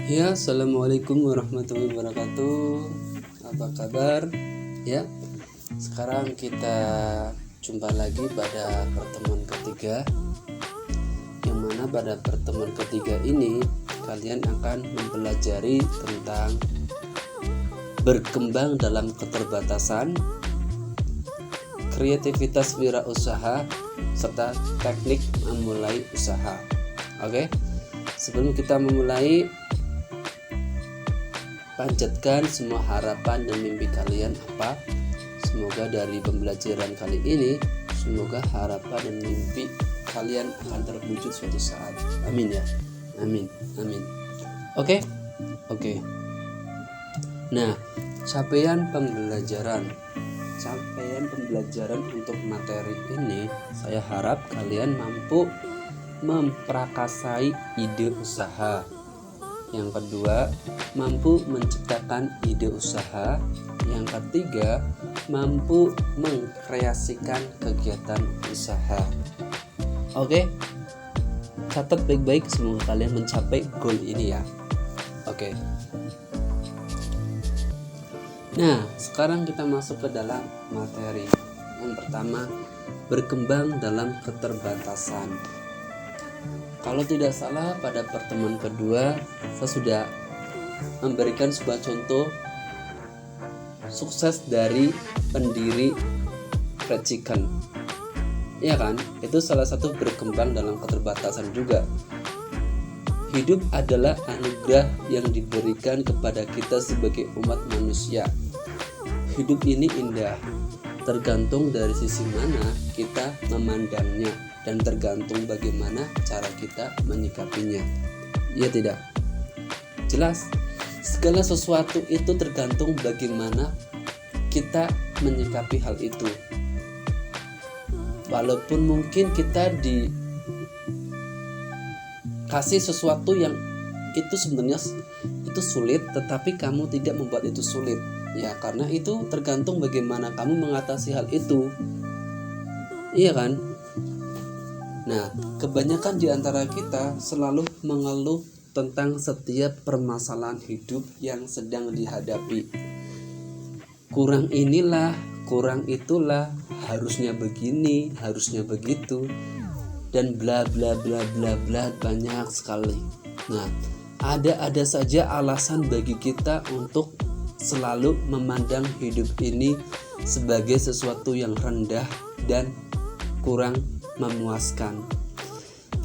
Ya, assalamualaikum warahmatullahi wabarakatuh. Apa kabar? Ya, sekarang kita jumpa lagi pada pertemuan ketiga, yang mana pada pertemuan ketiga ini kalian akan mempelajari tentang berkembang dalam keterbatasan, kreativitas wirausaha, serta teknik memulai usaha. Oke, sebelum kita memulai, panjatkan semua harapan dan mimpi kalian apa. Semoga dari pembelajaran kali ini, semoga harapan dan mimpi kalian akan terwujud suatu saat. Amin ya. Amin. Amin. Oke. Nah, capaian pembelajaran untuk materi ini, saya harap kalian mampu memprakarsai ide usaha. Yang kedua, mampu menciptakan ide usaha. Yang ketiga, mampu mengkreasikan kegiatan usaha. Oke, catat baik-baik, semoga kalian mencapai goal ini ya. Oke. Nah, sekarang kita masuk ke dalam materi. Yang pertama, berkembang dalam keterbatasan. Kalau tidak salah, pada pertemuan kedua saya sudah memberikan sebuah contoh sukses dari pendiri Fried Chicken. Iya kan? Itu salah satu berkembang dalam keterbatasan juga. Hidup adalah anugerah yang diberikan kepada kita sebagai umat manusia. Hidup ini indah, tergantung dari sisi mana kita memandangnya dan tergantung bagaimana cara kita menyikapinya. Ya tidak? Jelas, segala sesuatu itu tergantung bagaimana kita menyikapi hal itu. Walaupun mungkin kita dikasih sesuatu yang itu sebenarnya itu sulit, tetapi kamu tidak membuat itu sulit. Ya, karena itu tergantung bagaimana kamu mengatasi hal itu. Iya kan? Nah, kebanyakan di antara kita selalu mengeluh tentang setiap permasalahan hidup yang sedang dihadapi. Kurang inilah, kurang itulah, harusnya begini, harusnya begitu, dan bla bla bla bla bla, banyak sekali. Nah, ada saja alasan bagi kita untuk selalu memandang hidup ini sebagai sesuatu yang rendah dan kurang memuaskan.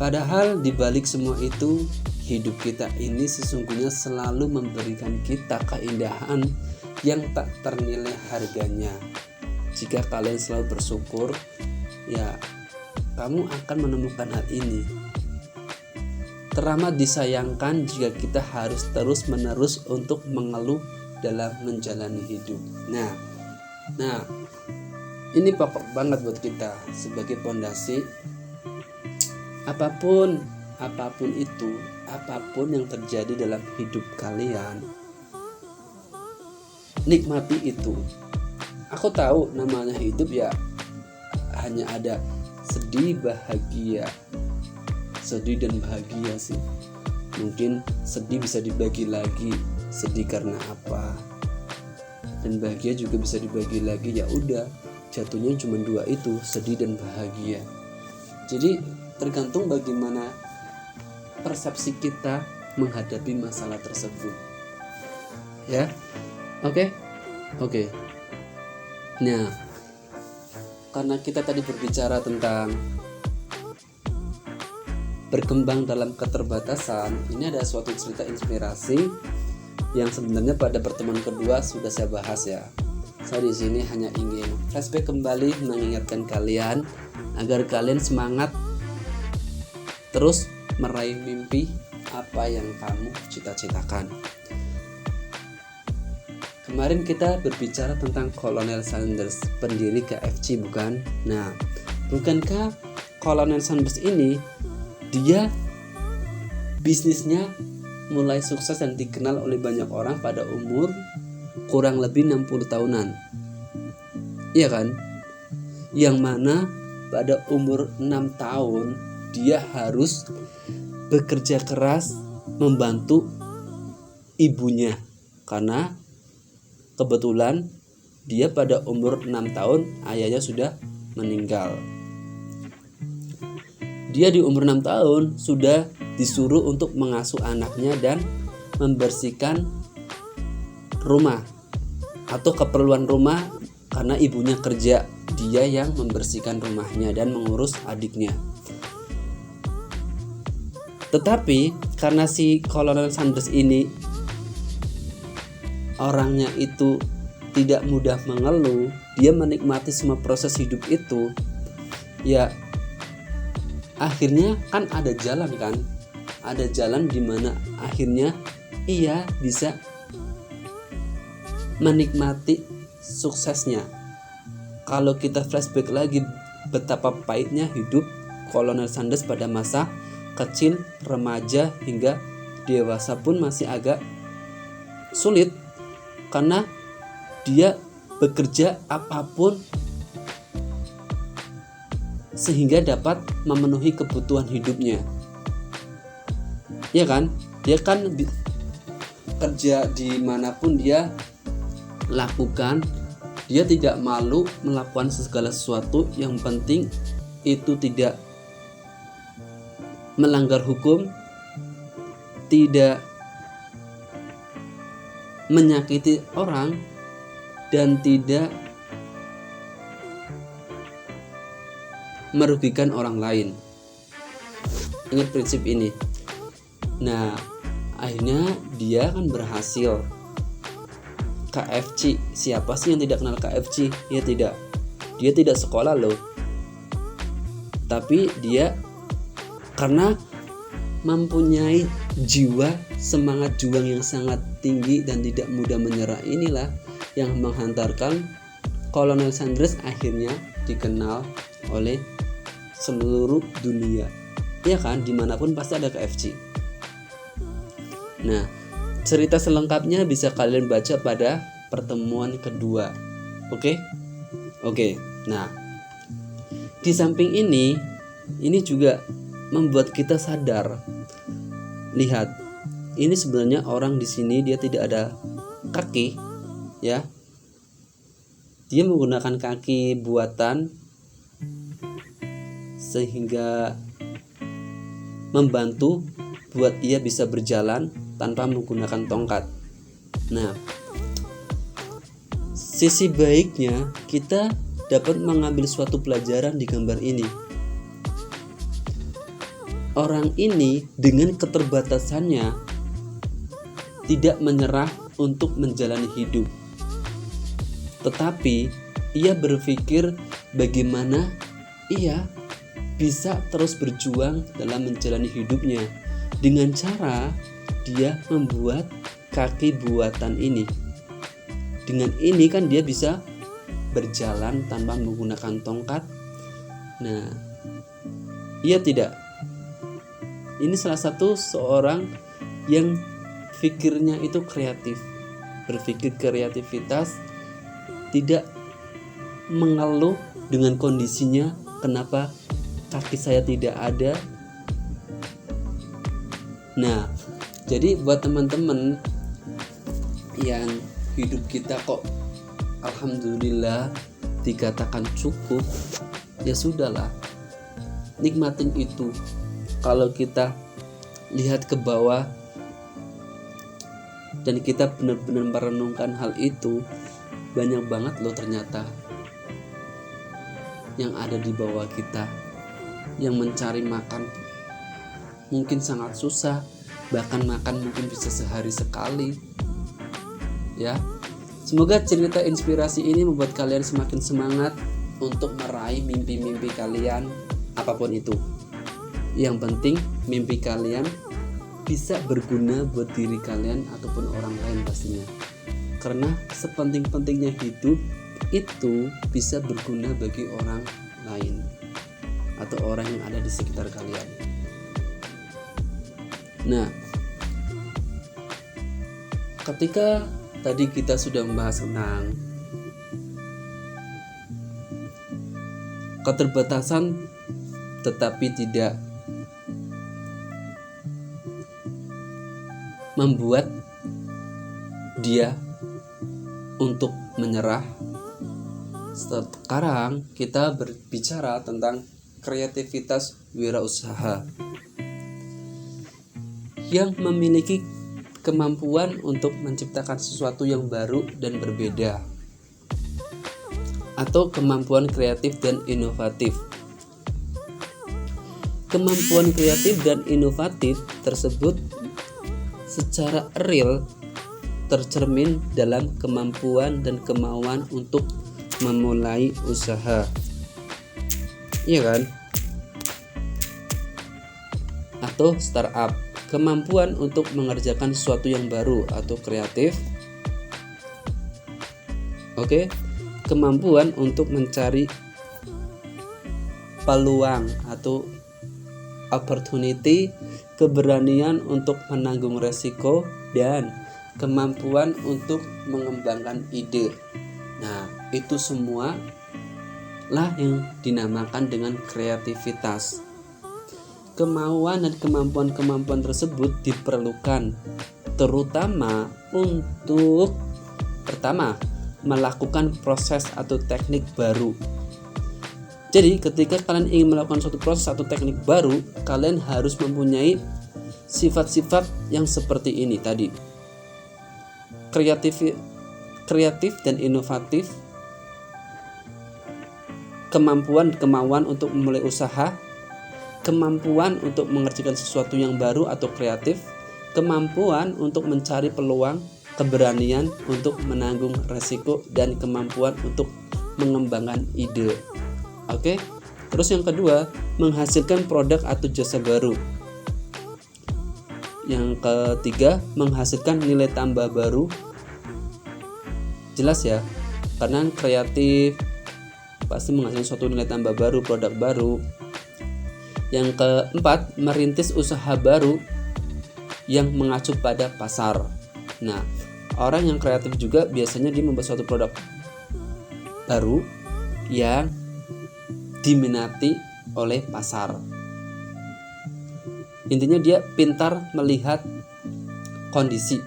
Padahal di balik semua itu, hidup kita ini sesungguhnya selalu memberikan kita keindahan yang tak ternilai harganya. Jika kalian selalu bersyukur, ya kamu akan menemukan hal ini. Teramat disayangkan jika kita harus terus-menerus untuk mengeluh dalam menjalani hidup. Nah, ini pokok banget buat kita sebagai pondasi. Apapun itu, apapun yang terjadi dalam hidup kalian, nikmati itu. Aku tahu namanya hidup ya hanya ada sedih, bahagia. Sedih dan bahagia sih. Mungkin sedih bisa dibagi lagi, sedih karena apa, dan bahagia juga bisa dibagi lagi. Ya udah, jatuhnya cuma dua itu, sedih dan bahagia. Jadi tergantung bagaimana persepsi kita menghadapi masalah tersebut. Ya, oke. Nah, karena kita tadi berbicara tentang berkembang dalam keterbatasan, ini ada suatu cerita inspirasi yang sebenarnya pada pertemuan kedua sudah saya bahas ya. Saya di sini hanya ingin flashback kembali, mengingatkan kalian agar kalian semangat terus meraih mimpi apa yang kamu cita-citakan. Kemarin kita berbicara tentang Colonel Sanders, pendiri KFC, bukan? Nah, bukankah Colonel Sanders ini dia bisnisnya mulai sukses dan dikenal oleh banyak orang pada umur kurang lebih 60 tahunan. Iya kan? Yang mana pada umur 6 tahun dia harus bekerja keras membantu ibunya, karena kebetulan dia pada umur 6 tahun ayahnya sudah meninggal. Dia di umur 6 tahun sudah disuruh untuk mengasuh anaknya dan membersihkan rumah atau keperluan rumah, karena ibunya kerja, dia yang membersihkan rumahnya dan mengurus adiknya. Tetapi karena si Kolonel Sanders ini orangnya itu tidak mudah mengeluh, dia menikmati semua proses hidup itu, ya akhirnya kan ada jalan di mana akhirnya ia bisa menikmati suksesnya. Kalau kita flashback lagi betapa pahitnya hidup Kolonel Sanders pada masa kecil, remaja hingga dewasa pun masih agak sulit, karena dia bekerja apapun sehingga dapat memenuhi kebutuhan hidupnya. Ya kan? Dia kan kerja dimanapun dia lakukan, dia tidak malu melakukan segala sesuatu, yang penting itu tidak melanggar hukum, tidak menyakiti orang, dan tidak merugikan orang lain. Ingat prinsip ini. Nah, akhirnya dia kan berhasil. KFC, siapa sih yang tidak kenal KFC? Ya tidak. Dia tidak sekolah loh. Tapi dia karena mempunyai jiwa semangat juang yang sangat tinggi dan tidak mudah menyerah, inilah yang menghantarkan Kolonel Sanders akhirnya dikenal oleh seluruh dunia. Ya kan, dimanapun pasti ada KFC. Nah, cerita selengkapnya bisa kalian baca pada pertemuan kedua. Oke. Nah, di samping ini juga membuat kita sadar. Lihat, ini sebenarnya orang di sini dia tidak ada kaki, ya. Dia menggunakan kaki buatan sehingga membantu buat ia bisa berjalan tanpa menggunakan tongkat. Nah, sisi baiknya kita dapat mengambil suatu pelajaran di gambar ini. Orang ini dengan keterbatasannya tidak menyerah untuk menjalani hidup, tetapi ia berpikir bagaimana ia bisa terus berjuang dalam menjalani hidupnya dengan cara dia membuat kaki buatan ini. Dengan ini kan dia bisa berjalan tanpa menggunakan tongkat. Nah, ia tidak. Ini salah satu seorang yang pikirnya itu kreatif, berpikir kreativitas, tidak mengeluh dengan kondisinya, kenapa kaki saya tidak ada. Nah, jadi buat teman-teman yang hidup kita kok alhamdulillah dikatakan cukup, ya sudahlah, nikmatin itu. Kalau kita lihat ke bawah dan kita benar-benar merenungkan hal itu, banyak banget loh ternyata yang ada di bawah kita, yang mencari makan mungkin sangat susah, bahkan makan mungkin bisa sehari sekali. Ya, semoga cerita inspirasi ini membuat kalian semakin semangat untuk meraih mimpi-mimpi kalian, apapun itu. Yang penting mimpi kalian bisa berguna buat diri kalian ataupun orang lain pastinya. Karena sepenting-pentingnya hidup itu bisa berguna bagi orang lain atau orang yang ada di sekitar kalian. Nah, ketika tadi kita sudah membahas tentang keterbatasan tetapi tidak membuat dia untuk menyerah. Sekarang kita berbicara tentang kreativitas wirausaha yang memiliki kemampuan untuk menciptakan sesuatu yang baru dan berbeda, atau kemampuan kreatif dan inovatif. Kemampuan kreatif dan inovatif tersebut secara real tercermin dalam kemampuan dan kemauan untuk memulai usaha. Iya kan? Atau startup. Kemampuan untuk mengerjakan sesuatu yang baru atau kreatif. Oke. Kemampuan untuk mencari peluang atau opportunity, keberanian untuk menanggung resiko, dan kemampuan untuk mengembangkan ide. Nah, itu semua lah yang dinamakan dengan kreativitas. Kemauan dan kemampuan-kemampuan tersebut diperlukan terutama untuk pertama, melakukan proses atau teknik baru. Jadi ketika kalian ingin melakukan suatu proses atau teknik baru, kalian harus mempunyai sifat-sifat yang seperti ini tadi. Kreatif dan inovatif, kemauan untuk memulai usaha, kemampuan untuk mengerjakan sesuatu yang baru atau kreatif, kemampuan untuk mencari peluang, keberanian untuk menanggung resiko, dan kemampuan untuk mengembangkan ide. Oke. Terus yang kedua, menghasilkan produk atau jasa baru. Yang ketiga, menghasilkan nilai tambah baru. Jelas ya, karena kreatif pasti menghasilkan suatu nilai tambah baru, produk baru. Yang keempat, merintis usaha baru yang mengacu pada pasar. Nah, orang yang kreatif juga biasanya dia membuat suatu produk baru yang diminati oleh pasar. Intinya dia pintar melihat kondisi.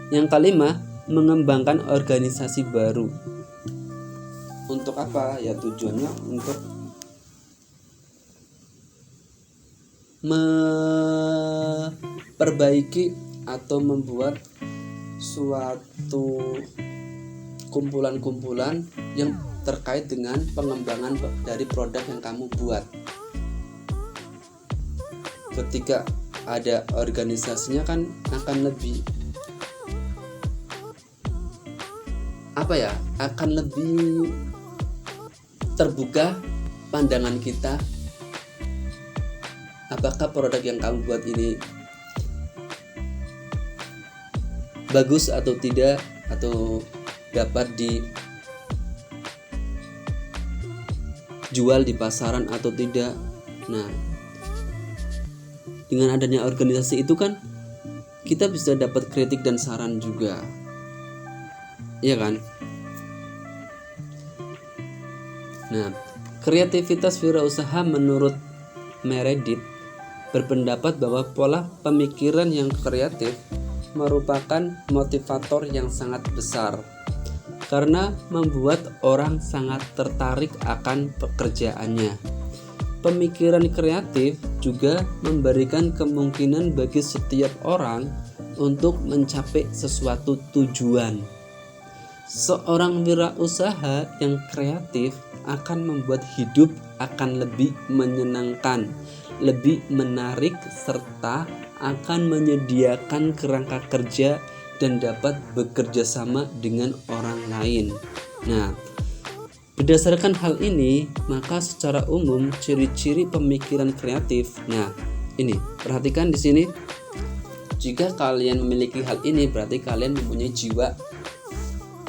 Yang kelima, mengembangkan organisasi baru. Untuk apa? Ya tujuannya untuk memperbaiki atau membuat suatu kumpulan-kumpulan yang terkait dengan pengembangan dari produk yang kamu buat. Ketika ada organisasinya kan akan lebih akan lebih terbuka pandangan kita. Apakah produk yang kamu buat ini bagus atau tidak, atau dapat dijual di pasaran atau tidak. Nah, dengan adanya organisasi itu kan kita bisa dapat kritik dan saran juga. Iya kan? Nah, kreativitas wirausaha menurut Meredith berpendapat bahwa pola pemikiran yang kreatif merupakan motivator yang sangat besar karena membuat orang sangat tertarik akan pekerjaannya. Pemikiran kreatif juga memberikan kemungkinan bagi setiap orang untuk mencapai sesuatu tujuan. Seorang wirausaha yang kreatif akan membuat hidup akan lebih menyenangkan, lebih menarik, serta akan menyediakan kerangka kerja dan dapat bekerja sama dengan orang lain. Nah, berdasarkan hal ini, maka secara umum ciri-ciri pemikiran kreatif. Nah, ini perhatikan di sini. Jika kalian memiliki hal ini, berarti kalian mempunyai jiwa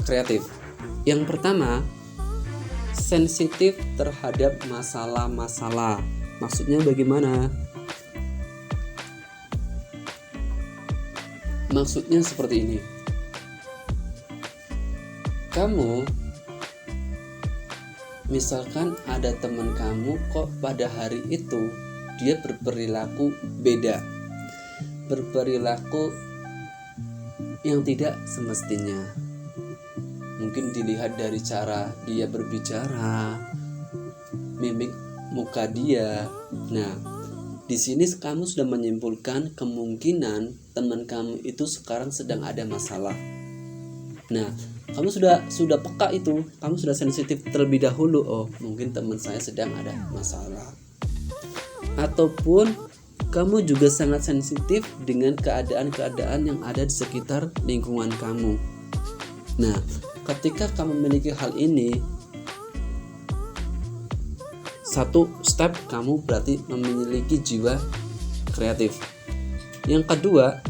kreatif. Yang pertama, sensitif terhadap masalah-masalah. Maksudnya bagaimana? Maksudnya seperti ini. Kamu misalkan ada teman kamu kok pada hari itu dia berperilaku beda. Berperilaku yang tidak semestinya. Mungkin dilihat dari cara dia berbicara, mimik muka dia. Nah, di sini kamu sudah menyimpulkan kemungkinan teman kamu itu sekarang sedang ada masalah. Nah, kamu sudah peka itu, kamu sudah sensitif terlebih dahulu. Oh, mungkin teman saya sedang ada masalah. Ataupun kamu juga sangat sensitif dengan keadaan-keadaan yang ada di sekitar lingkungan kamu. Nah, ketika kamu memiliki hal ini, satu step kamu berarti memiliki jiwa kreatif. Yang kedua,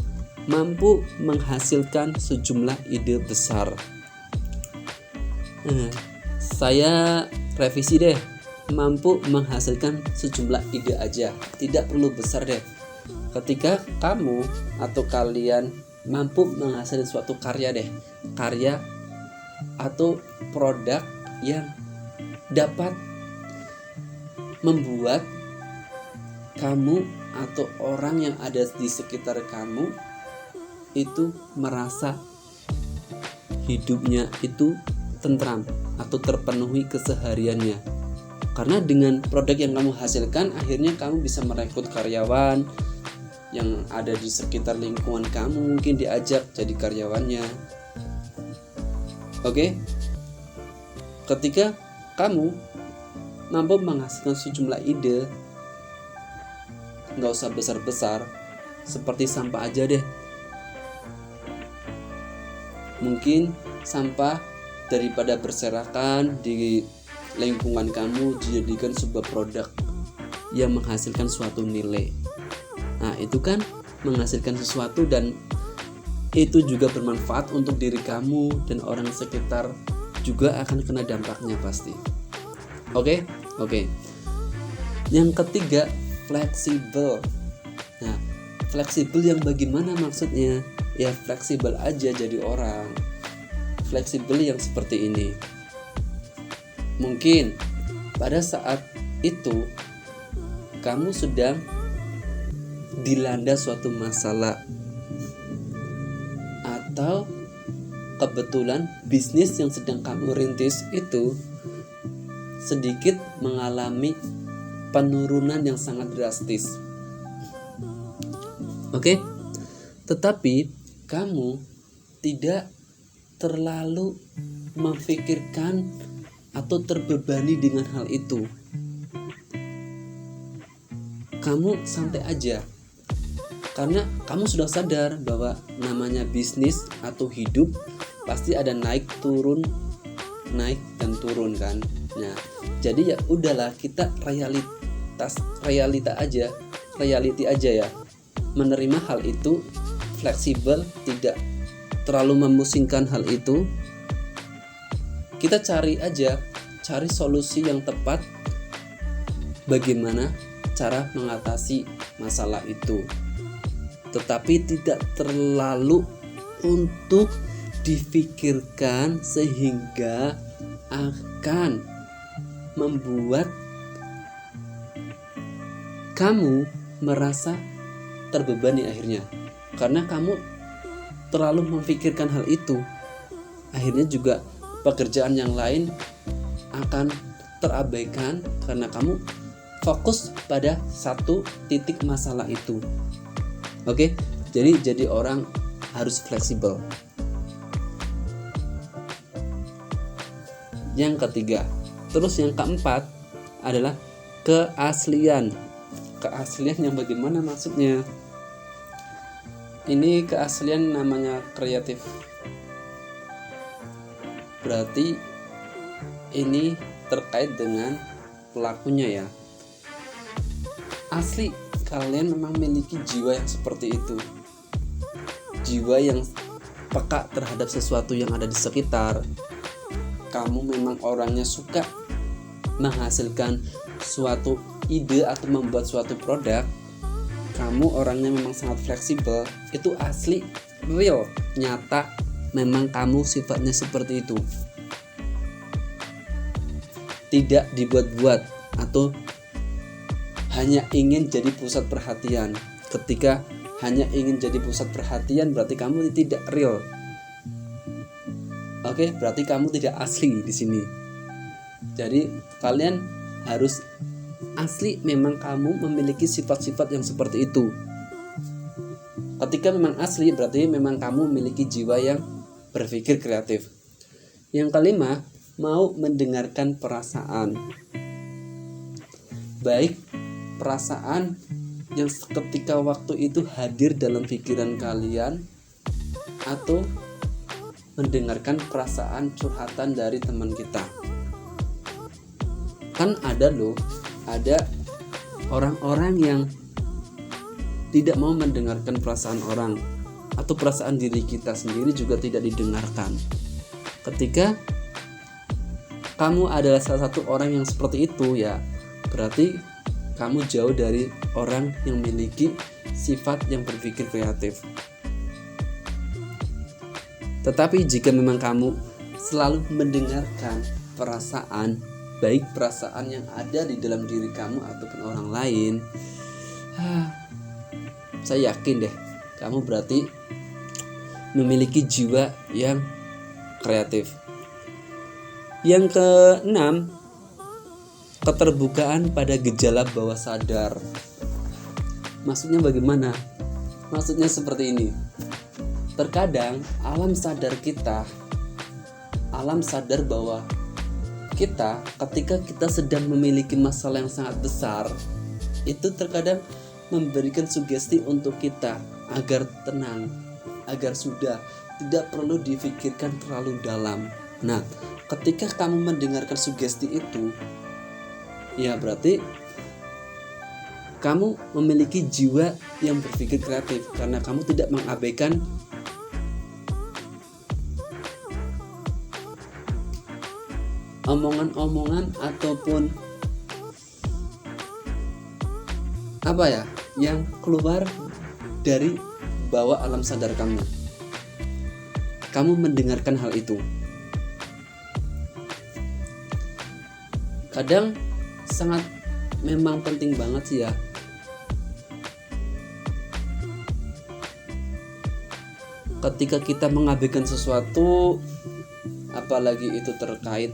mampu menghasilkan sejumlah ide besar. Saya revisi deh, mampu menghasilkan sejumlah ide aja, tidak perlu besar deh. Ketika kamu atau kalian mampu menghasilkan suatu karya atau produk yang dapat membuat kamu atau orang yang ada di sekitar kamu itu merasa hidupnya itu tentram atau terpenuhi kesehariannya. Karena dengan produk yang kamu hasilkan, akhirnya kamu bisa merekrut karyawan yang ada di sekitar lingkungan kamu, mungkin diajak jadi karyawannya. Oke? Ketika kamu mampu menghasilkan sejumlah ide, nggak usah besar-besar, seperti sampah aja deh. Mungkin sampah daripada berserakan di lingkungan kamu dijadikan sebuah produk yang menghasilkan suatu nilai. Nah, itu kan menghasilkan sesuatu dan itu juga bermanfaat untuk diri kamu dan orang sekitar juga akan kena dampaknya pasti. Oke. Yang ketiga, fleksibel. Nah, fleksibel yang bagaimana maksudnya? Ya fleksibel aja jadi orang. Fleksibel yang seperti ini. Mungkin pada saat itu kamu sedang dilanda suatu masalah, atau kebetulan bisnis yang sedang kamu rintis itu sedikit mengalami penurunan yang sangat drastis. Oke? Tetapi kamu tidak terlalu memikirkan atau terbebani dengan hal itu. Kamu santai aja, karena kamu sudah sadar bahwa namanya bisnis atau hidup pasti ada naik dan turun kan. Nah, jadi ya udahlah, kita reality aja ya, menerima hal itu, fleksibel, tidak terlalu memusingkan hal itu. Kita cari solusi yang tepat bagaimana cara mengatasi masalah itu, tetapi tidak terlalu untuk difikirkan sehingga akan membuat kamu merasa terbebani akhirnya. Karena kamu terlalu memikirkan hal itu, akhirnya juga pekerjaan yang lain akan terabaikan karena kamu fokus pada satu titik masalah itu. Oke, jadi orang harus fleksibel. Yang ketiga, terus yang keempat adalah keaslian. Keaslian yang bagaimana maksudnya? Ini keaslian namanya kreatif. Berarti ini terkait dengan pelakunya ya. Asli kalian memang memiliki jiwa yang seperti itu. Jiwa yang peka terhadap sesuatu yang ada di sekitar. Kamu memang orangnya suka menghasilkan suatu ide atau membuat suatu produk. Kamu orangnya memang sangat fleksibel. Itu asli, real, nyata. Memang kamu sifatnya seperti itu. Tidak dibuat-buat atau hanya ingin jadi pusat perhatian. Ketika hanya ingin jadi pusat perhatian, berarti kamu tidak real. Oke, berarti kamu tidak asli di sini. Jadi kalian harus asli, memang kamu memiliki sifat-sifat yang seperti itu. Ketika memang asli, berarti memang kamu memiliki jiwa yang berpikir kreatif. Yang kelima, mau mendengarkan perasaan. Baik perasaan yang ketika waktu itu hadir dalam pikiran kalian, atau mendengarkan perasaan curhatan dari teman kita. Kan ada orang-orang yang tidak mau mendengarkan perasaan orang, atau perasaan diri kita sendiri juga tidak didengarkan. Ketika kamu adalah salah satu orang yang seperti itu, ya berarti kamu jauh dari orang yang memiliki sifat yang berpikir kreatif. Tetapi jika memang kamu selalu mendengarkan perasaan, baik perasaan yang ada di dalam diri kamu ataupun orang lain, saya yakin deh, kamu berarti memiliki jiwa yang kreatif. Yang keenam, keterbukaan pada gejala bawah sadar. Maksudnya bagaimana? Maksudnya seperti ini. Terkadang alam sadar bahwa kita ketika kita sedang memiliki masalah yang sangat besar, itu terkadang memberikan sugesti untuk kita agar tenang, agar sudah tidak perlu difikirkan terlalu dalam. Nah, ketika kamu mendengarkan sugesti itu, ya berarti kamu memiliki jiwa yang berpikir kreatif, karena kamu tidak mengabaikan omongan-omongan ataupun yang keluar dari bawah alam sadar kamu. Kamu mendengarkan hal itu. Kadang sangat memang penting banget sih ya, ketika kita mengabaikan sesuatu, apalagi itu terkait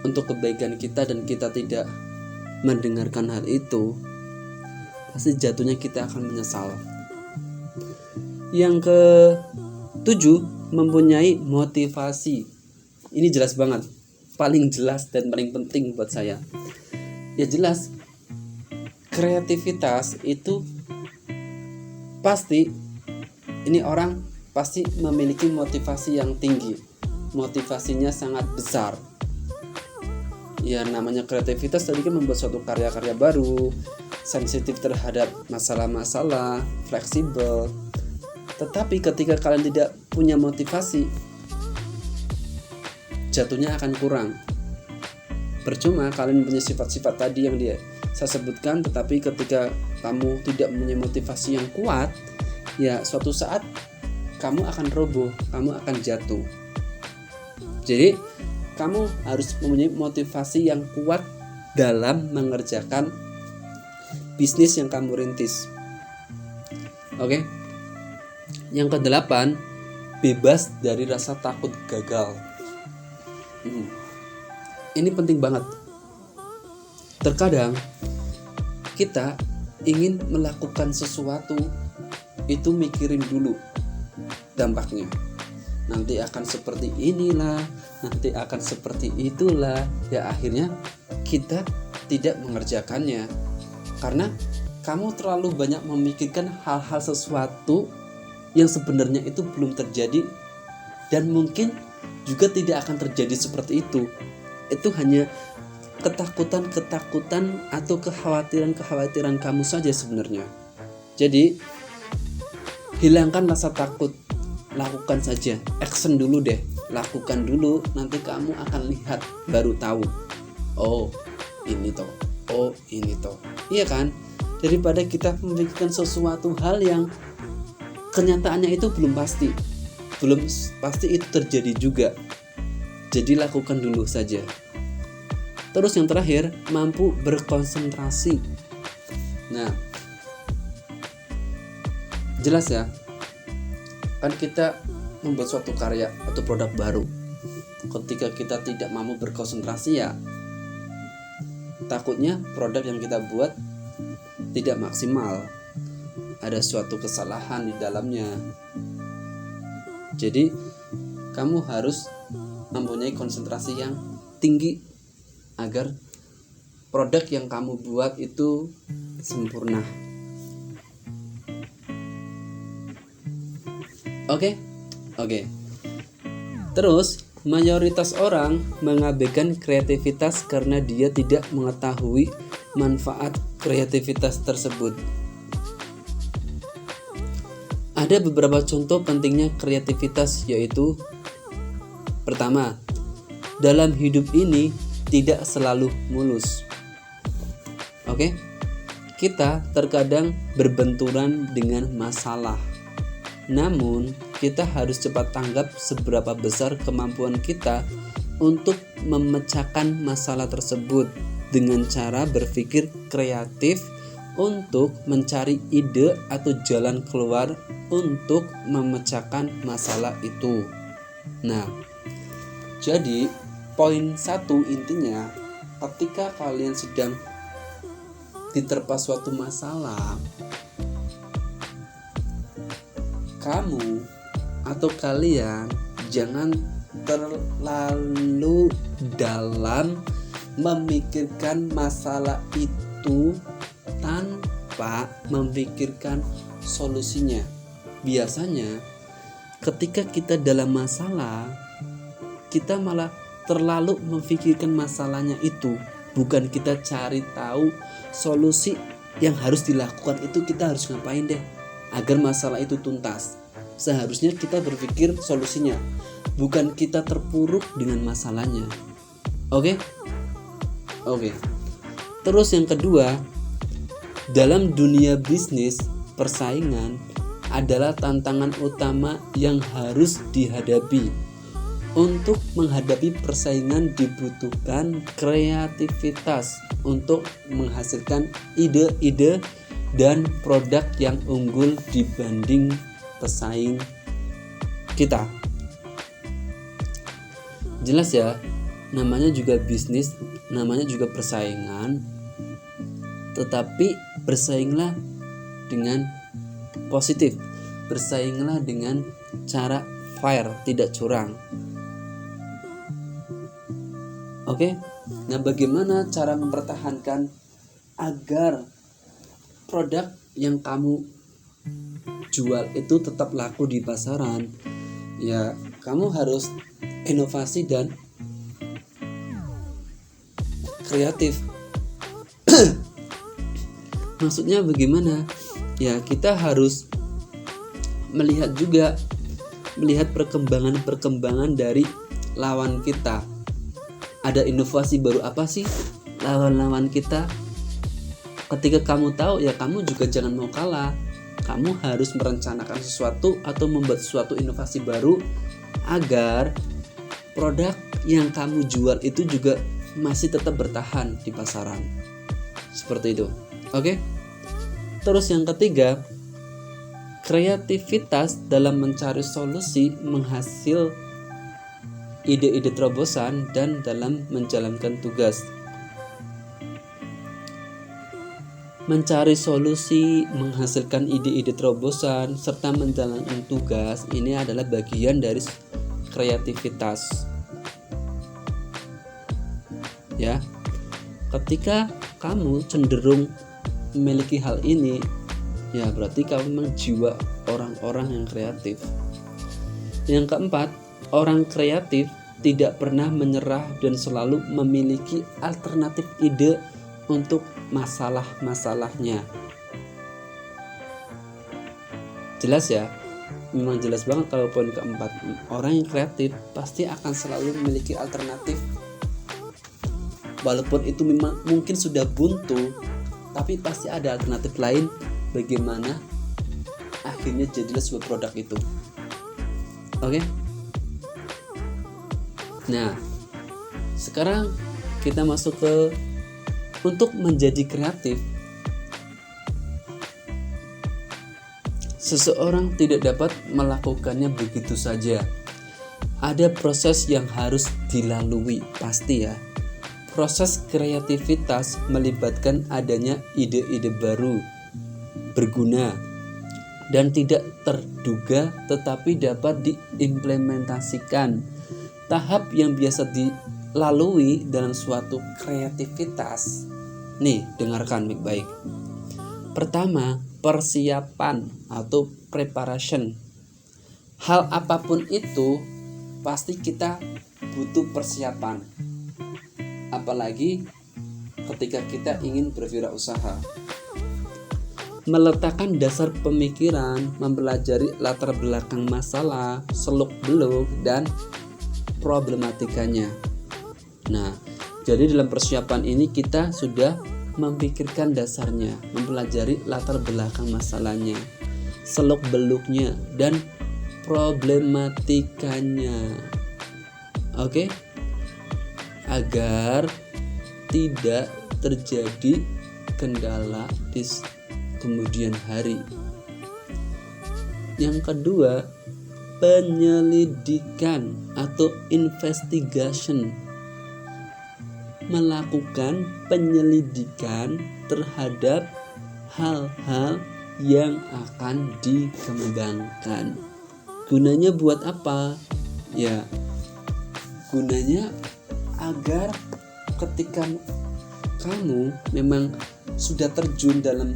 untuk kebaikan kita dan kita tidak mendengarkan hal itu, pasti jatuhnya kita akan menyesal. Yang ketujuh, mempunyai motivasi. Ini jelas banget, paling jelas dan paling penting buat saya. Ya jelas, kreativitas itu pasti, ini orang pasti memiliki motivasi yang tinggi, motivasinya sangat besar. Ya namanya kreativitas tadi kan membuat suatu karya-karya baru, sensitif terhadap masalah-masalah, fleksibel. Tetapi ketika kalian tidak punya motivasi, jatuhnya akan kurang. Percuma kalian punya sifat-sifat tadi yang saya sebutkan, tetapi ketika kamu tidak punya motivasi yang kuat, ya suatu saat kamu akan roboh, kamu akan jatuh. Jadi kamu harus mempunyai motivasi yang kuat dalam mengerjakan bisnis yang kamu rintis. Oke. Yang kedelapan, bebas dari rasa takut gagal. Ini penting banget. Terkadang kita ingin melakukan sesuatu itu mikirin dulu dampaknya. Nanti akan seperti inilah, nanti akan seperti itulah. Ya akhirnya kita tidak mengerjakannya karena kamu terlalu banyak memikirkan hal-hal sesuatu yang sebenarnya itu belum terjadi dan mungkin juga tidak akan terjadi seperti itu. Itu hanya ketakutan atau kekhawatiran kamu saja sebenarnya. Jadi hilangkan rasa takut, lakukan saja, action dulu deh, lakukan dulu, nanti kamu akan lihat baru tahu. Oh ini toh, iya kan? Daripada kita memikirkan sesuatu hal yang kenyataannya itu belum pasti itu terjadi juga. Jadi lakukan dulu saja. Terus yang terakhir, mampu berkonsentrasi. Nah, Jelas ya, kan kita membuat suatu karya atau produk baru, ketika kita tidak mampu berkonsentrasi ya takutnya produk yang kita buat tidak maksimal, ada suatu kesalahan di dalamnya. Jadi kamu harus mempunyai konsentrasi yang tinggi agar produk yang kamu buat itu sempurna. Oke. Terus mayoritas orang mengabaikan kreativitas karena dia tidak mengetahui manfaat kreativitas tersebut. Ada beberapa contoh pentingnya kreativitas, yaitu pertama, dalam hidup ini tidak selalu mulus. Oke? Kita terkadang berbenturan dengan masalah. Namun, kita harus cepat tanggap seberapa besar kemampuan kita untuk memecahkan masalah tersebut dengan cara berpikir kreatif untuk mencari ide atau jalan keluar untuk memecahkan masalah itu. Nah, jadi poin 1 intinya, ketika kalian sedang diterpa suatu masalah, kamu atau kalian jangan terlalu dalam memikirkan masalah itu tanpa memikirkan solusinya. Biasanya ketika kita dalam masalah, kita malah terlalu memikirkan masalahnya itu, bukan kita cari tahu solusi yang harus dilakukan itu kita harus ngapain deh agar masalah itu tuntas. Seharusnya kita berpikir solusinya, bukan kita terpuruk dengan masalahnya. Oke. Terus yang kedua, dalam dunia bisnis, persaingan adalah tantangan utama yang harus dihadapi. Untuk menghadapi persaingan dibutuhkan kreativitas untuk menghasilkan ide-ide dan produk yang unggul dibanding pesaing kita. Jelas ya, namanya juga bisnis, namanya juga persaingan. Tetapi bersainglah dengan positif, bersainglah dengan cara fair, tidak curang. Oke. Nah, bagaimana cara mempertahankan agar produk yang kamu jual itu tetap laku di pasaran? Ya, kamu harus inovasi dan kreatif. Maksudnya bagaimana? Ya, kita harus melihat perkembangan dari lawan kita. Ada inovasi baru apa sih lawan-lawan kita? Ketika kamu tahu, ya kamu juga jangan mau kalah. Kamu harus merencanakan sesuatu atau membuat suatu inovasi baru agar produk yang kamu jual itu juga masih tetap bertahan di pasaran. Seperti itu. Oke? Terus yang ketiga, kreativitas dalam mencari solusi menghasil ide-ide terobosan dan dalam menjalankan tugas. Mencari solusi, menghasilkan ide-ide terobosan, serta menjalankan tugas, ini adalah bagian dari kreativitas. Ya, ketika kamu cenderung memiliki hal ini, ya berarti kamu memang jiwa orang-orang yang kreatif. Yang keempat, orang kreatif tidak pernah menyerah dan selalu memiliki alternatif ide untuk masalah-masalahnya. Jelas ya? Memang jelas banget kalau poin keempat. Orang yang kreatif pasti akan selalu memiliki alternatif. Walaupun itu memang mungkin sudah buntu, tapi pasti ada alternatif lain bagaimana akhirnya jadilah sebuah produk itu. Oke? Nah, sekarang kita masuk ke untuk menjadi kreatif. Seseorang tidak dapat melakukannya begitu saja. Ada proses yang harus dilalui, pasti ya. Proses kreativitas melibatkan adanya ide-ide baru, berguna, dan tidak terduga tetapi dapat diimplementasikan. Tahap yang biasa dilalui dalam suatu kreativitas. Nih, dengarkan baik-baik. Pertama, persiapan atau preparation. Hal apapun itu pasti kita butuh persiapan. Apalagi ketika kita ingin berwirausaha. Meletakkan dasar pemikiran, mempelajari latar belakang masalah, seluk-beluk dan problematikanya. Nah, jadi dalam persiapan ini kita sudah memikirkan dasarnya, mempelajari latar belakang masalahnya, seluk-beluknya dan problematikanya. Oke? Agar tidak terjadi kendala di kemudian hari. Yang kedua, penyelidikan atau investigation. Melakukan penyelidikan terhadap hal-hal yang akan dikembangkan. Gunanya buat apa? Ya, gunanya agar ketika kamu memang sudah terjun dalam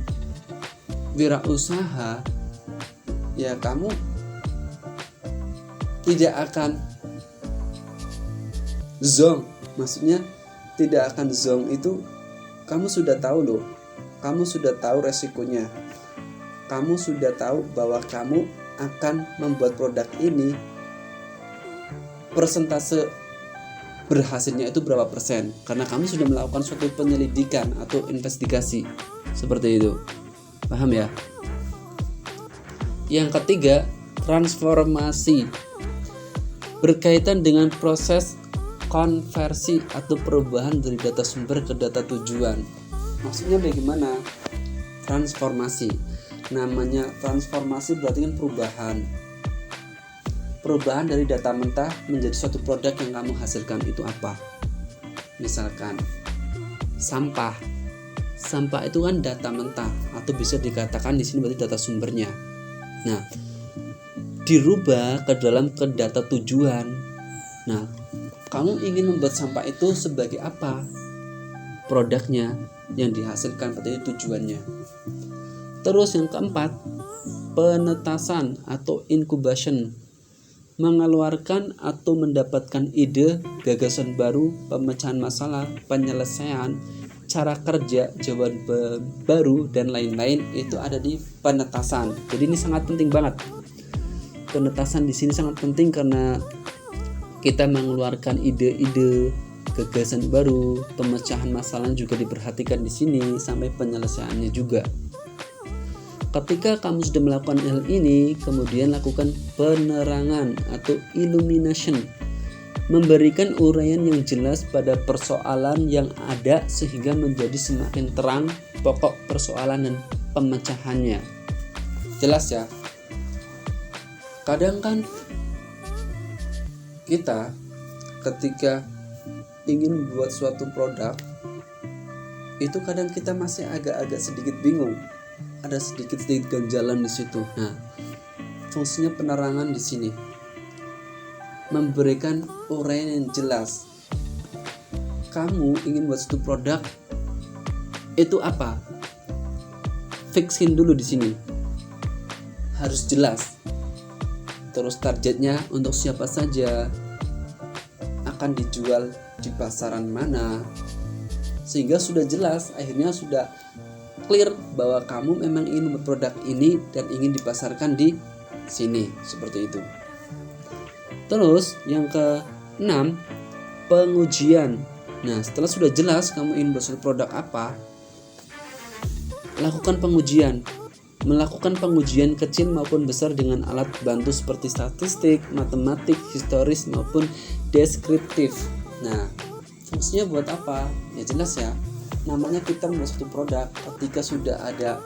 wirausaha, ya kamu tidak akan zonk. Maksudnya tidak akan zonk itu kamu sudah tahu loh. Kamu sudah tahu resikonya. Kamu sudah tahu bahwa kamu akan membuat produk ini, persentase berhasilnya itu berapa persen, karena kamu sudah melakukan suatu penyelidikan atau investigasi seperti itu. Paham ya? Yang ketiga, transformasi. Berkaitan dengan proses konversi atau perubahan dari data sumber ke data tujuan. Maksudnya bagaimana? Transformasi. Namanya transformasi berarti kan perubahan. Perubahan dari data mentah menjadi suatu produk yang kamu hasilkan itu apa? Misalkan sampah. Sampah itu kan data mentah atau bisa dikatakan di sini berarti data sumbernya. Nah, dirubah ke data tujuan. Nah, kamu ingin membuat sampah itu sebagai apa? Produknya yang dihasilkan, berarti tujuannya. Terus yang keempat, penetasan atau incubation. Mengeluarkan atau mendapatkan ide, gagasan baru, pemecahan masalah, penyelesaian, cara kerja, jawaban baru dan lain-lain itu ada di penetasan. Jadi ini sangat penting banget. Penetasan di sini sangat penting karena kita mengeluarkan ide-ide, gagasan baru, pemecahan masalah juga diperhatikan di sini sampai penyelesaiannya juga. Ketika kamu sudah melakukan hal ini, kemudian lakukan penerangan atau illumination. Memberikan uraian yang jelas pada persoalan yang ada sehingga menjadi semakin terang pokok persoalan dan pemecahannya. Jelas ya? Kadang kan kita ketika ingin membuat suatu produk itu kadang kita masih agak-agak sedikit bingung. Ada sedikit ganjalan di situ. Nah, fungsinya penerangan di sini. Memberikan uraian yang jelas. Kamu ingin buat suatu produk itu apa? Fixin dulu di sini. Harus jelas. Terus targetnya untuk siapa saja, akan dijual di pasaran mana, sehingga sudah jelas, akhirnya sudah clear bahwa kamu memang ingin membuat produk ini dan ingin dipasarkan di sini, seperti itu. Terus yang ke-6, pengujian. Nah, setelah sudah jelas kamu ingin membuat suatu produk apa, lakukan pengujian. Melakukan pengujian kecil maupun besar dengan alat bantu seperti statistik, matematik, historis maupun deskriptif. Nah, fungsinya buat apa? Ya jelas ya. Namanya kita membuat suatu produk ketika sudah ada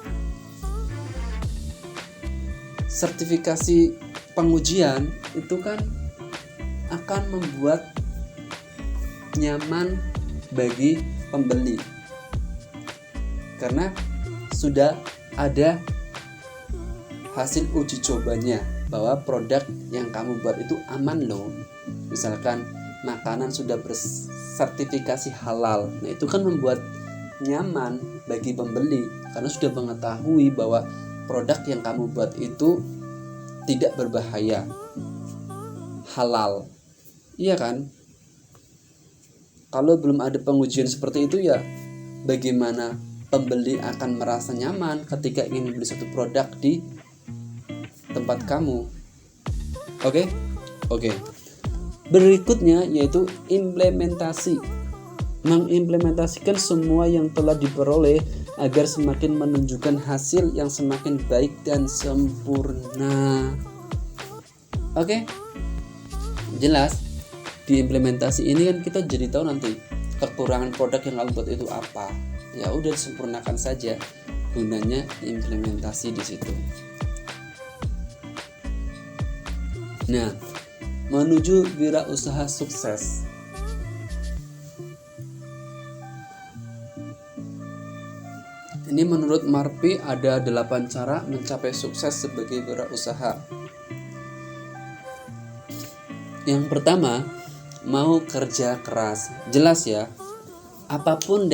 sertifikasi pengujian itu kan akan membuat nyaman bagi pembeli karena sudah ada hasil uji cobanya bahwa produk yang kamu buat itu aman loh. Misalkan makanan sudah bersertifikasi halal, nah itu kan membuat nyaman bagi pembeli karena sudah mengetahui bahwa produk yang kamu buat itu tidak berbahaya, halal, iya kan? Kalau belum ada pengujian seperti itu ya bagaimana pembeli akan merasa nyaman ketika ingin beli satu produk di tempat kamu. Oke. Berikutnya yaitu implementasi. Mengimplementasikan semua yang telah diperoleh agar semakin menunjukkan hasil yang semakin baik dan sempurna. Oke. Jelas. Di implementasi ini kan kita jadi tahu nanti kekurangan produk yang kamu buat itu apa. Ya udah disempurnakan saja. Gunanya implementasi di situ. Nah, menuju wirausaha sukses. Ini menurut Marpi ada 8 cara mencapai sukses sebagai wirausaha. Yang pertama, mau kerja keras. Jelas ya, apapun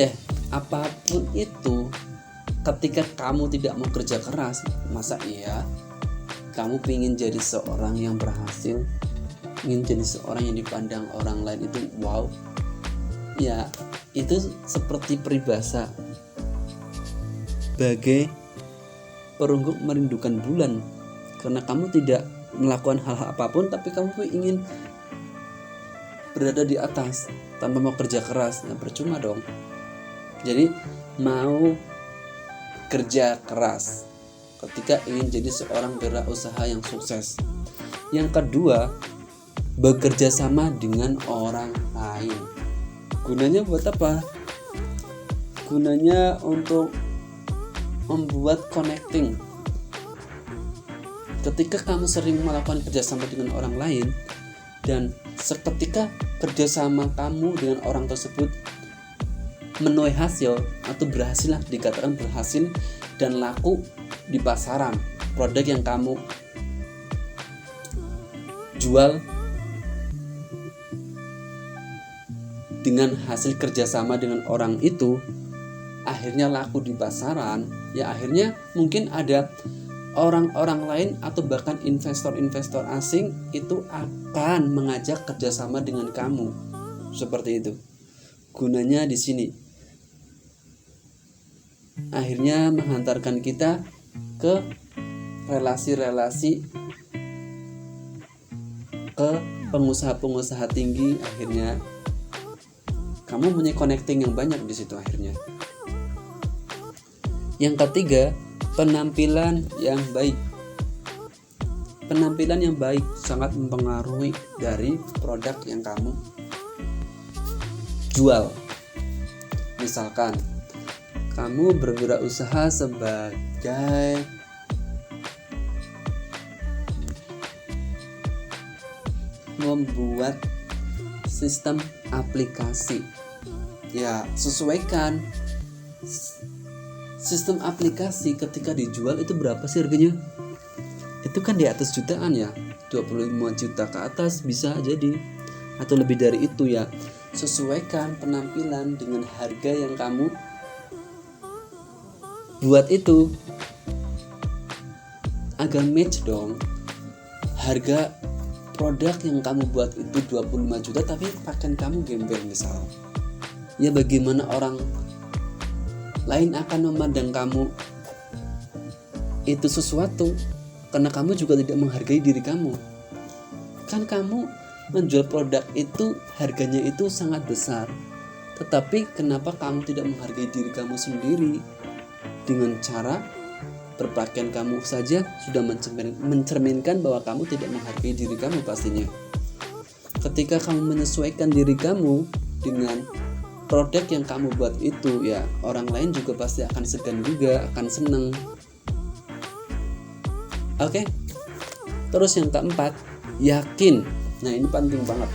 itu, ketika kamu tidak mau kerja keras, masa iya kamu ingin jadi seorang yang berhasil, ingin jadi seorang yang dipandang orang lain itu wow? Ya, itu seperti peribahasa bagai perunggu merindukan bulan, karena kamu tidak melakukan hal apapun tapi kamu ingin berada di atas tanpa mau kerja keras. Nah, percuma dong. Jadi mau kerja keras ketika ingin jadi seorang wirausaha yang sukses. Yang kedua, bekerja sama dengan orang lain. Gunanya buat apa? Gunanya untuk membuat connecting. Ketika kamu sering melakukan kerjasama dengan orang lain dan seketika kerjasama kamu dengan orang tersebut menuai hasil atau berhasil, dikatakan berhasil dan laku di pasaran, produk yang kamu jual dengan hasil kerjasama dengan orang itu akhirnya laku di pasaran, ya akhirnya mungkin ada orang-orang lain atau bahkan investor-investor asing itu akan mengajak kerjasama dengan kamu. Seperti itu. Gunanya di sini. Akhirnya menghantarkan kita ke relasi-relasi, ke pengusaha-pengusaha tinggi. Akhirnya kamu punya connecting yang banyak di situ akhirnya. Yang ketiga, penampilan yang baik. Penampilan yang baik sangat mempengaruhi dari produk yang kamu jual. Misalkan kamu berwirausaha sebagai membuat sistem aplikasi. Ya, sesuaikan sistem aplikasi ketika dijual itu berapa sih harganya? Itu kan di atas jutaan ya, 25 juta ke atas bisa jadi, atau lebih dari itu ya. Sesuaikan penampilan dengan harga yang kamu buat itu agar match dong. Harga produk yang kamu buat itu 25 juta tapi pakaian kamu gembel misal. Ya bagaimana orang lain akan memandang kamu itu sesuatu, karena kamu juga tidak menghargai diri kamu. Kan kamu menjual produk itu harganya itu sangat besar, tetapi kenapa kamu tidak menghargai diri kamu sendiri? Dengan cara berpakaian kamu saja sudah mencerminkan bahwa kamu tidak menghargai diri kamu pastinya. Ketika kamu menyesuaikan diri kamu dengan produk yang kamu buat itu, ya orang lain juga pasti akan segan juga, akan seneng. Oke. Terus yang keempat, yakin. Nah, ini penting banget.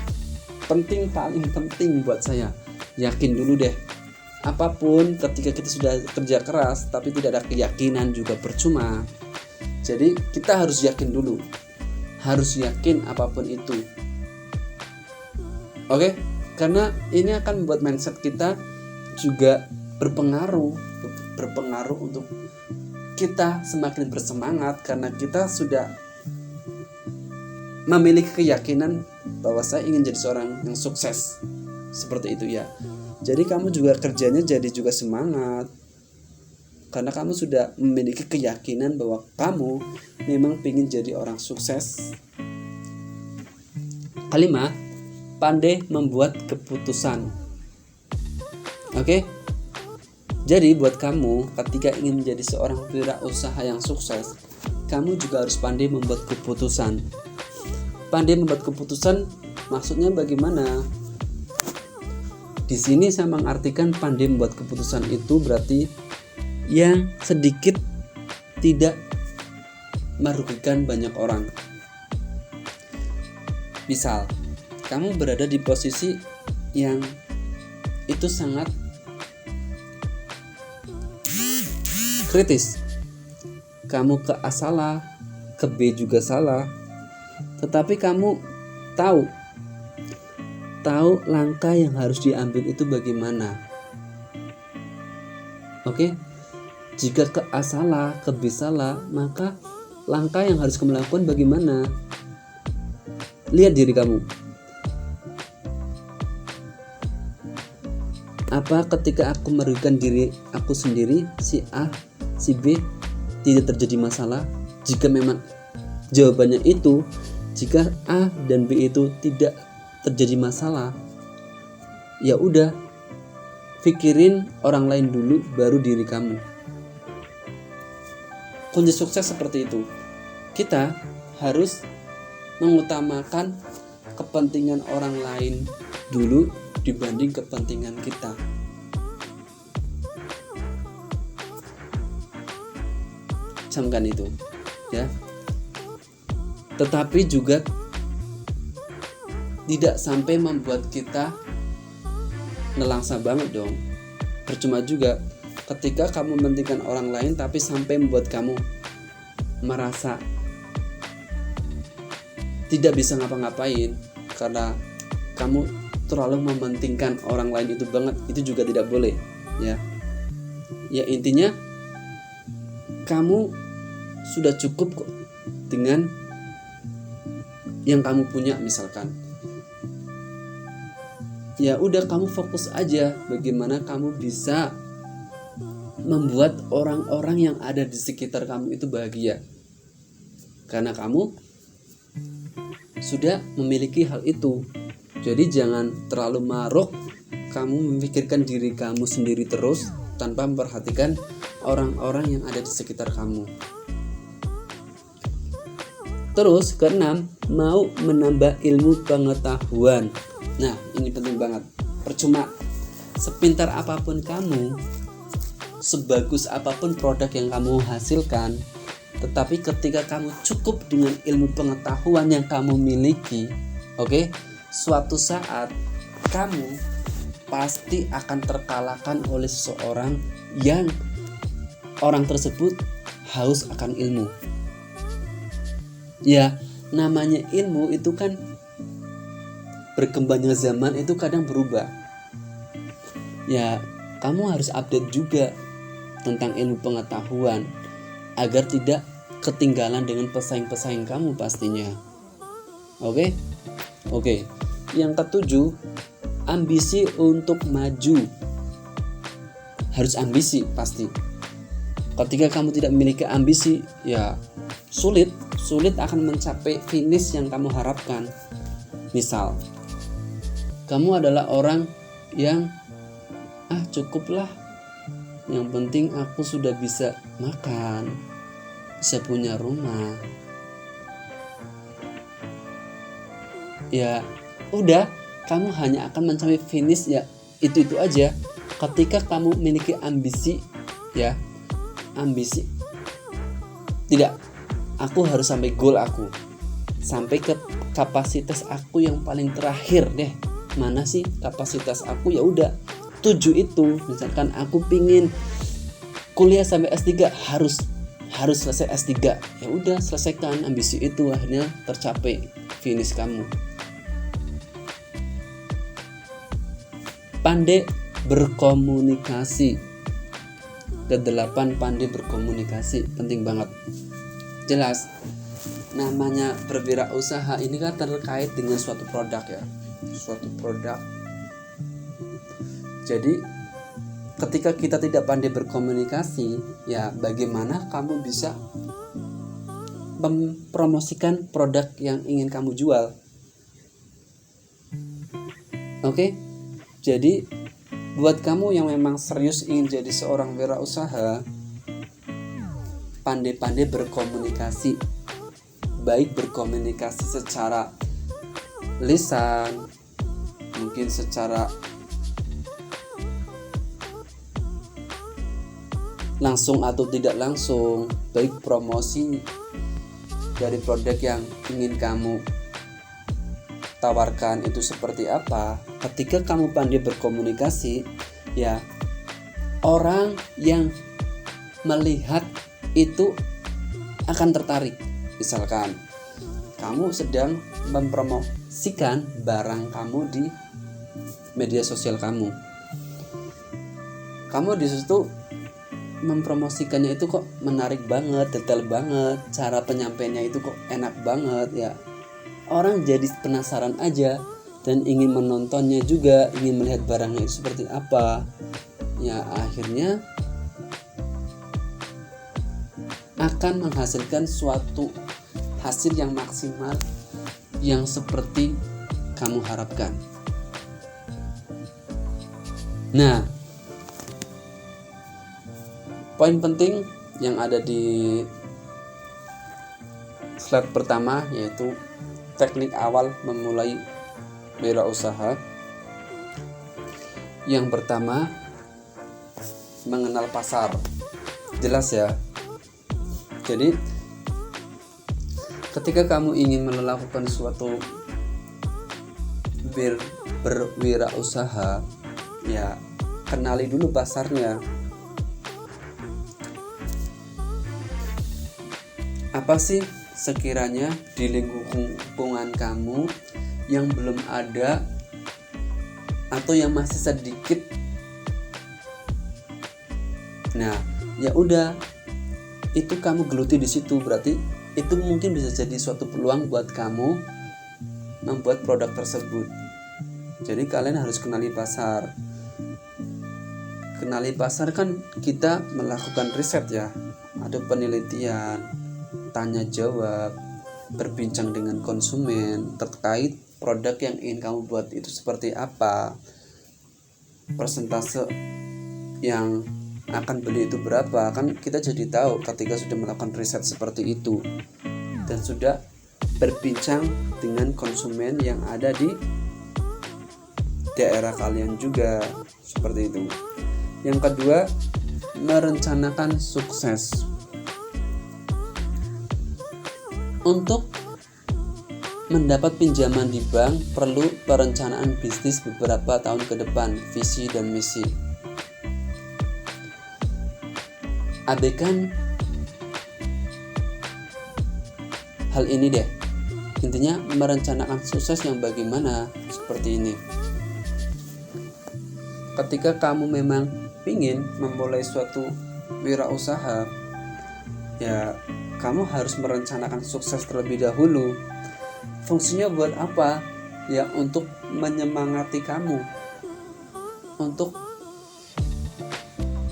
Paling penting buat saya. Yakin dulu deh. Apapun ketika kita sudah kerja keras tapi tidak ada keyakinan juga percuma. Jadi kita harus yakin dulu. Harus yakin apapun itu. Oke? Karena ini akan membuat mindset kita juga berpengaruh untuk kita semakin bersemangat karena kita sudah memiliki keyakinan bahwa saya ingin jadi seorang yang sukses. Seperti itu ya. Jadi kamu juga kerjanya jadi juga semangat karena kamu sudah memiliki keyakinan bahwa kamu memang ingin jadi orang sukses. Kelima, pandai membuat keputusan. Oke? Jadi buat kamu ketika ingin menjadi seorang wirausaha yang sukses, kamu juga harus pandai membuat keputusan. Pandai membuat keputusan maksudnya bagaimana? Di sini saya mengartikan pandai membuat keputusan itu berarti yang sedikit tidak merugikan banyak orang. Misal, kamu berada di posisi yang itu sangat kritis. Kamu ke A salah, ke B juga salah. Tetapi kamu tahu langkah yang harus diambil itu bagaimana. Oke? Jika ke A salah, ke B salah, maka langkah yang harus kamu lakukan bagaimana? Lihat diri kamu. Apa ketika aku merugikan diri aku sendiri, si A, si B tidak terjadi masalah? Jika memang jawabannya itu, jika A dan B itu tidak terjadi masalah, ya udah, pikirin orang lain dulu baru diri kamu. Kunci sukses seperti itu. Kita harus mengutamakan kepentingan orang lain dulu dibanding kepentingan kita. Camkan itu, ya. Tetapi juga tidak sampai membuat kita nelangsa banget dong. Percuma juga ketika kamu mementingkan orang lain tapi sampai membuat kamu merasa tidak bisa ngapa-ngapain karena kamu terlalu mementingkan orang lain itu banget. Itu juga tidak boleh, ya. Ya intinya kamu sudah cukup kok dengan yang kamu punya misalkan. Ya udah, kamu fokus aja bagaimana kamu bisa membuat orang-orang yang ada di sekitar kamu itu bahagia. Karena kamu sudah memiliki hal itu. Jadi jangan terlalu maruk kamu memikirkan diri kamu sendiri terus tanpa memperhatikan orang-orang yang ada di sekitar kamu. Terus keenam, mau menambah ilmu pengetahuan. Nah, ini penting banget. Percuma sepintar apapun kamu, sebagus apapun produk yang kamu hasilkan, tetapi ketika kamu cukup dengan ilmu pengetahuan yang kamu miliki, oke, suatu saat kamu pasti akan terkalahkan oleh seseorang yang orang tersebut haus akan ilmu. Ya, namanya ilmu itu kan berkembangnya zaman itu kadang berubah. Ya, kamu harus update juga tentang ilmu pengetahuan agar tidak ketinggalan dengan pesaing-pesaing kamu pastinya. Oke? Yang ketujuh, ambisi untuk maju. Harus ambisi pasti. Ketika kamu tidak memiliki ambisi, ya sulit akan mencapai finish yang kamu harapkan. Misal, kamu adalah orang yang cukuplah, yang penting aku sudah bisa makan, bisa punya rumah. Ya udah, kamu hanya akan mencapai finish ya itu aja. Ketika kamu memiliki ambisi, ya ambisi tidak aku harus sampai goal aku, sampai ke kapasitas aku yang paling terakhir deh. Mana sih kapasitas aku? Ya udah 7 itu. Misalkan aku pingin kuliah sampai S3, harus selesai S3. Ya udah selesaikan ambisi itu, akhirnya tercapai finish kamu. Pandai berkomunikasi. Kedelapan, pandai berkomunikasi, penting banget. Jelas, namanya berwirausaha ini kan terkait dengan suatu produk ya, suatu produk. Jadi ketika kita tidak pandai berkomunikasi, ya bagaimana kamu bisa mempromosikan produk yang ingin kamu jual? Oke? Jadi buat kamu yang memang serius ingin jadi seorang wirausaha, pandai-pandai berkomunikasi. Baik berkomunikasi secara lisan, mungkin secara langsung atau tidak langsung, baik promosi dari produk yang ingin kamu tawarkan itu seperti apa. Ketika kamu pandai berkomunikasi, ya orang yang melihat itu akan tertarik. Misalkan kamu sedang mempromosikan barang kamu di media sosial kamu di situ mempromosikannya itu kok menarik banget, detail banget, cara penyampaiannya itu kok enak banget ya. Orang jadi penasaran aja dan ingin menontonnya juga, ingin melihat barangnya itu seperti apa. Ya akhirnya akan menghasilkan suatu hasil yang maksimal yang seperti kamu harapkan. Nah, poin penting yang ada di slide pertama yaitu teknik awal memulai wirausaha. Yang pertama, mengenal pasar. Jelas ya. Jadi ketika kamu ingin melakukan suatu berwirausaha, ya kenali dulu pasarnya. Apa sih sekiranya di lingkungan kamu yang belum ada atau yang masih sedikit? Nah, ya udah, itu kamu geluti di situ. Berarti itu mungkin bisa jadi suatu peluang buat kamu membuat produk tersebut. Jadi kalian harus kenali pasar. Kenali pasar kan kita melakukan riset ya, ada penelitian, tanya jawab, berbincang dengan konsumen terkait produk yang ingin kamu buat itu seperti apa, persentase yang akan beli itu berapa. Kan kita jadi tahu ketika sudah melakukan riset seperti itu dan sudah berbincang dengan konsumen yang ada di daerah kalian juga, seperti itu. Yang kedua, merencanakan sukses. Untuk mendapat pinjaman di bank perlu perencanaan bisnis beberapa tahun ke depan, visi dan misi. Abaikan hal ini deh. Intinya merencanakan sukses yang bagaimana, seperti ini. Ketika kamu memang ingin memulai suatu wirausaha, ya kamu harus merencanakan sukses terlebih dahulu. Fungsinya buat apa? Ya untuk menyemangati kamu, untuk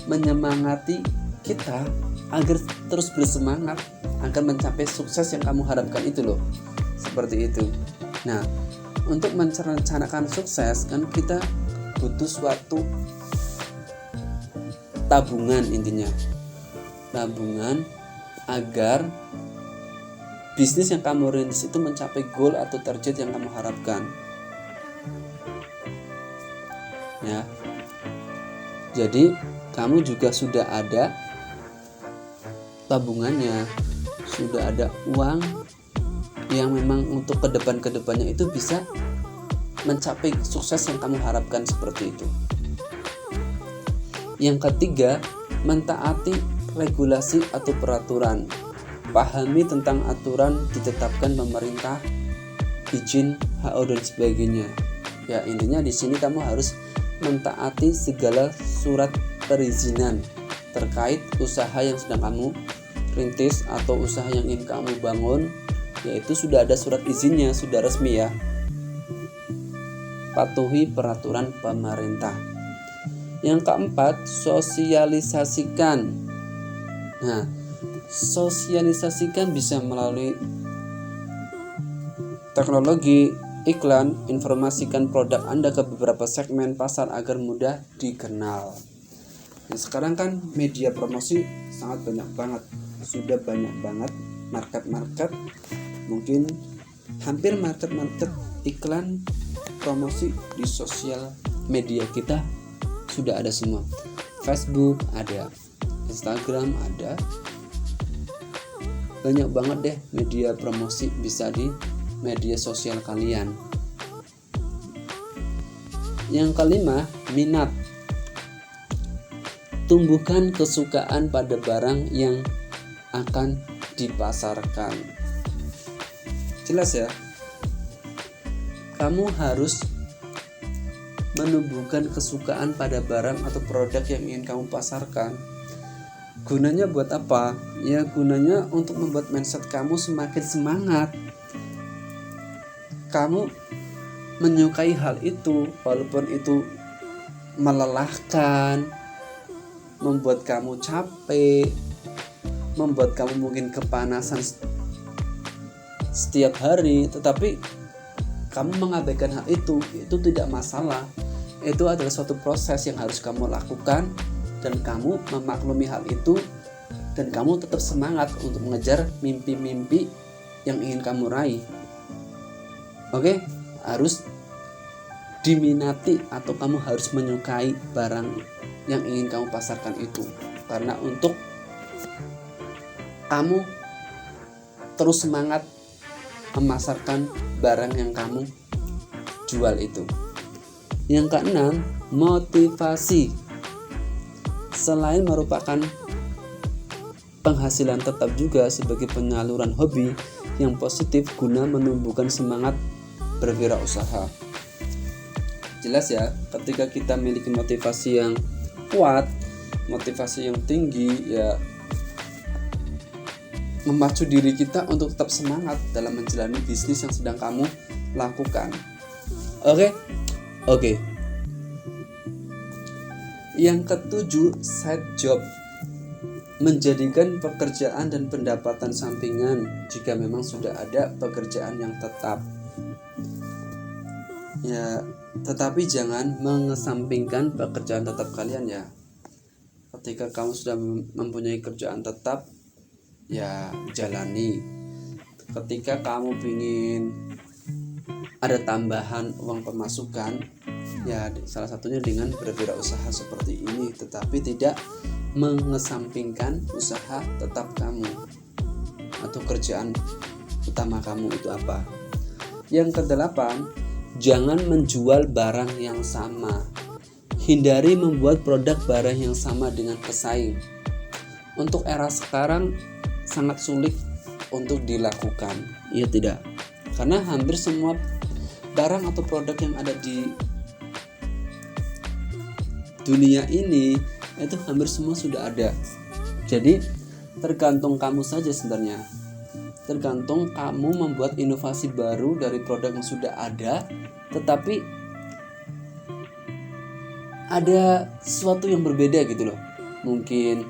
menyemangati kita agar terus bersemangat agar mencapai sukses yang kamu harapkan itu loh. Seperti itu. Nah, untuk merencanakan sukses kan kita butuh suatu tabungan, intinya tabungan agar bisnis yang kamu rintis itu mencapai goal atau target yang kamu harapkan ya. Jadi kamu juga sudah ada tabungannya, sudah ada uang yang memang untuk kedepannya itu bisa mencapai sukses yang kamu harapkan seperti itu. Yang ketiga, mentaati regulasi atau peraturan. Pahami tentang aturan ditetapkan pemerintah, izin, HO dan sebagainya. Ya, intinya di sini kamu harus mentaati segala surat perizinan terkait usaha yang sedang kamu rintis atau usaha yang ingin kamu bangun, yaitu sudah ada surat izinnya, sudah resmi ya. Patuhi peraturan pemerintah. Yang keempat, sosialisasikan. Nah, sosialisasikan bisa melalui teknologi, iklan, informasikan produk Anda ke beberapa segmen pasar agar mudah dikenal. Nah, sekarang kan media promosi sangat banyak banget. Sudah banyak banget market, mungkin hampir market iklan promosi di sosial media kita sudah ada semua. Facebook ada, Instagram ada, banyak banget deh media promosi bisa di media sosial kalian. Yang kelima, minat. Tumbuhkan kesukaan pada barang yang akan dipasarkan. Jelas ya? Kamu harus menumbuhkan kesukaan pada barang atau produk yang ingin kamu pasarkan. Gunanya buat apa? Ya, gunanya untuk membuat mindset kamu semakin semangat. Kamu menyukai hal itu, walaupun itu melelahkan, membuat kamu capek, membuat kamu mungkin kepanasan setiap hari, tetapi kamu mengabaikan hal itu tidak masalah. Itu adalah suatu proses yang harus kamu lakukan, dan kamu memaklumi hal itu, dan kamu tetap semangat untuk mengejar mimpi-mimpi yang ingin kamu raih. Oke, harus diminati atau kamu harus menyukai barang yang ingin kamu pasarkan itu, karena untuk kamu terus semangat memasarkan barang yang kamu jual itu. Yang keenam, motivasi. Selain merupakan penghasilan tetap juga sebagai penyaluran hobi yang positif guna menumbuhkan semangat berwirausaha. Jelas ya, ketika kita memiliki motivasi yang kuat, motivasi yang tinggi, ya memacu diri kita untuk tetap semangat dalam menjalani bisnis yang sedang kamu lakukan. Oke. Yang ketujuh, side job. Menjadikan pekerjaan dan pendapatan sampingan jika memang sudah ada pekerjaan yang tetap. Ya, tetapi jangan mengesampingkan pekerjaan tetap kalian ya. Ketika kamu sudah mempunyai kerjaan tetap, ya jalani. Ketika kamu ingin ada tambahan uang pemasukan, ya salah satunya dengan berwirausaha seperti ini, tetapi tidak mengesampingkan usaha tetap kamu atau kerjaan utama kamu itu apa. Yang kedelapan, jangan menjual barang yang sama. Hindari membuat produk barang yang sama dengan pesaing. Untuk era sekarang sangat sulit untuk dilakukan, iya tidak? Karena hampir semua barang atau produk yang ada di dunia ini itu hampir semua sudah ada. Jadi tergantung kamu saja sebenarnya. Tergantung kamu membuat inovasi baru dari produk yang sudah ada, tetapi ada sesuatu yang berbeda gitu loh. Mungkin